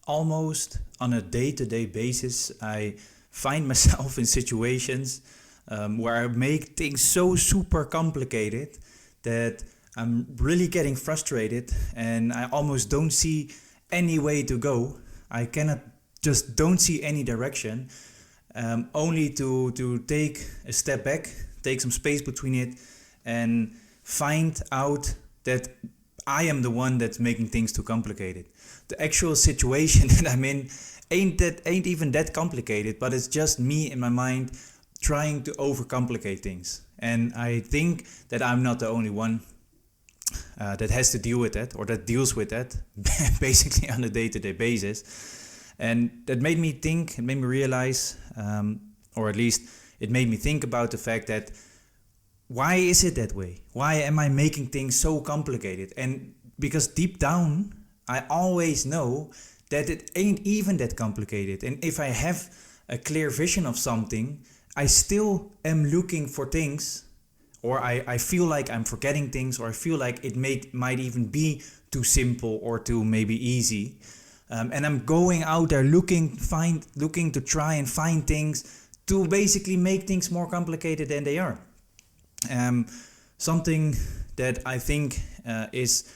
almost on a day-to-day basis, I find myself in situations where I make things so super complicated that I'm really getting frustrated and I almost don't see any way to go. I cannot just don't see any direction, only to take a step back, take some space between it, and find out that I am the one that's making things too complicated. The actual situation that I'm in ain't even that complicated, but it's just me in my mind trying to overcomplicate things. And I think that I'm not the only one that has to deal with that, or that deals with that basically on a day-to-day basis. And that made me think, it made me realize, or at least it made me think about the fact that why is it that way? Why am I making things so complicated? And because deep down, I always know that it ain't even that complicated. And if I have a clear vision of something, I still am looking for things, or I feel like I'm forgetting things, or I feel like it might even be too simple or too maybe easy. And I'm going out there looking to try and find things to basically make things more complicated than they are. Something that I think is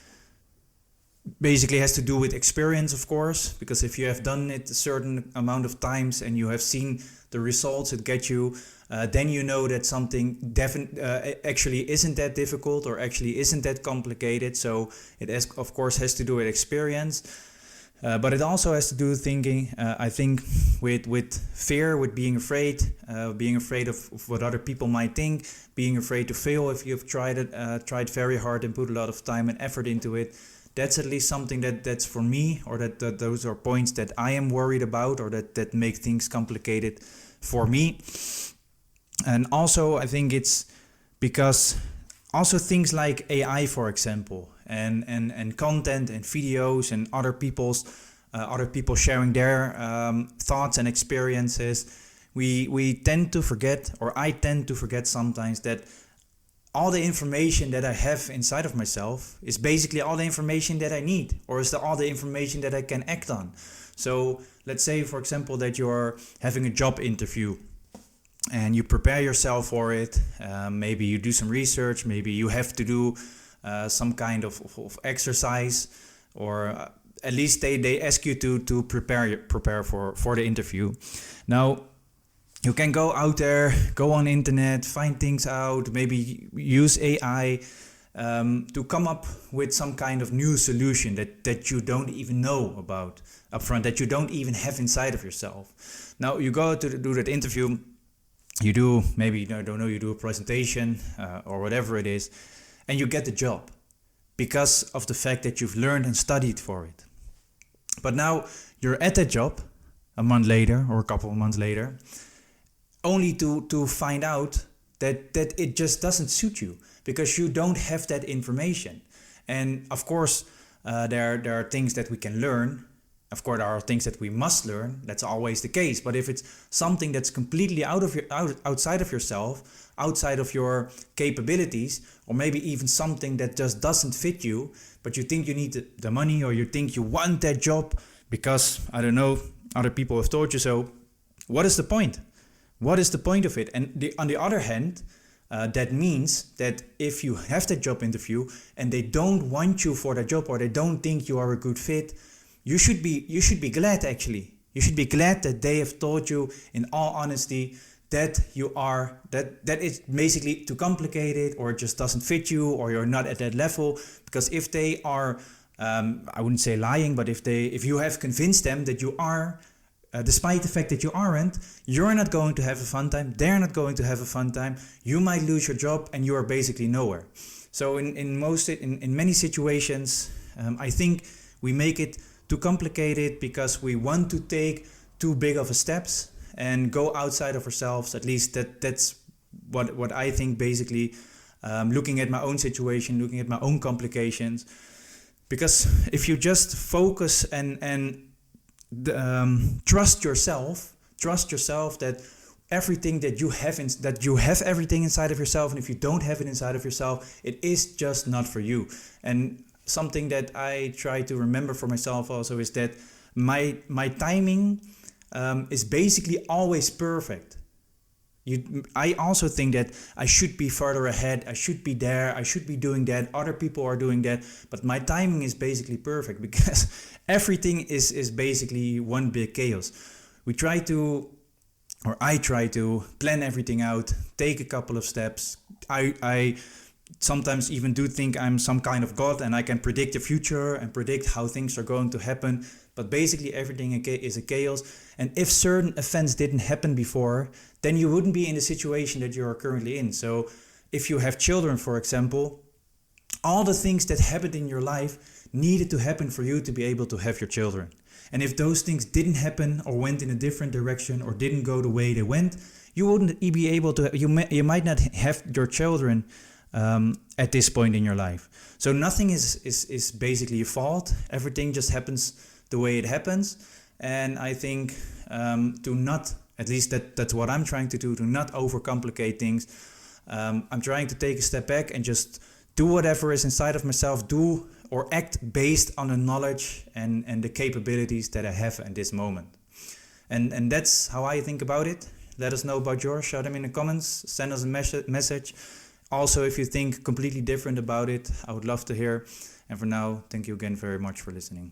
basically has to do with experience, of course, because if you have done it a certain amount of times and you have seen the results it gets you, then you know that something actually isn't that difficult or actually isn't that complicated. So it of course has to do with experience. But it also has to do with thinking, I think, with fear, with being afraid of what other people might think, being afraid to fail if you've tried very hard and put a lot of time and effort into it. That's at least something that's for me, or that those are points that I am worried about, or that make things complicated for me. And also, I think it's because also things like AI, for example, and content and videos and other people sharing their thoughts and experiences, we tend to forget, or I tend to forget sometimes, that all the information that I have inside of myself is basically all the information that I need, or is all the information that I can act on. So let's say, for example, that you're having a job interview and you prepare yourself for it. Maybe you do some research, maybe you have to do some kind of exercise, or at least they ask you to prepare for the interview. Now, you can go out there, go on internet, find things out, maybe use AI to come up with some kind of new solution that you don't even know about upfront, that you don't even have inside of yourself. Now, you go to do that interview, you do, maybe, I don't know, you do a presentation or whatever it is, and you get the job because of the fact that you've learned and studied for it. But now you're at that job a month later or a couple of months later, only to find out that it just doesn't suit you because you don't have that information. And of course, there are things that we can learn. Of course, there are things that we must learn. That's always the case. But if it's something that's completely outside of yourself, outside of your capabilities, or maybe even something that just doesn't fit you, but you think you need the money, or you think you want that job because, I don't know, other people have told you so, what is the point? What is the point of it? And on the other hand, that means that if you have that job interview and they don't want you for that job, or they don't think you are a good fit, you should be glad, actually. You should be glad that they have told you, in all honesty, that that it's basically too complicated, or it just doesn't fit you, or you're not at that level. Because if they are, I wouldn't say lying, but if you have convinced them that you are, despite the fact that you aren't, you're not going to have a fun time, they're not going to have a fun time, you might lose your job and you are basically nowhere. So in many situations, I think we make it too complicated because we want to take too big of a steps and go outside of ourselves. At least that's what I think, basically, looking at my own situation, looking at my own complications. Because if you just focus and trust yourself that everything that you have everything inside of yourself, and if you don't have it inside of yourself, it is just not for you. And something that I try to remember for myself also is that my timing is basically always perfect. I also think that I should be further ahead, I should be there, I should be doing that, other people are doing that, but my timing is basically perfect because everything is basically one big chaos. I try to plan everything out, take a couple of steps. I sometimes even do think I'm some kind of god and I can predict the future and predict how things are going to happen. But basically everything is a chaos. And if certain events didn't happen before, then you wouldn't be in the situation that you are currently in. So if you have children, for example, all the things that happened in your life needed to happen for you to be able to have your children. And if those things didn't happen or went in a different direction or didn't go the way they went, you wouldn't be able to, you might not have your children at this point in your life. So nothing is basically your fault. Everything just happens the way it happens. And I think to not, at least that's what I'm trying to do, to not overcomplicate things. I'm trying to take a step back and just do whatever is inside of myself, do or act based on the knowledge and the capabilities that I have at this moment. And that's how I think about it. Let us know about yours. Shout them in the comments. Send us a message. Also, if you think completely different about it, I would love to hear. And for now, thank you again very much for listening.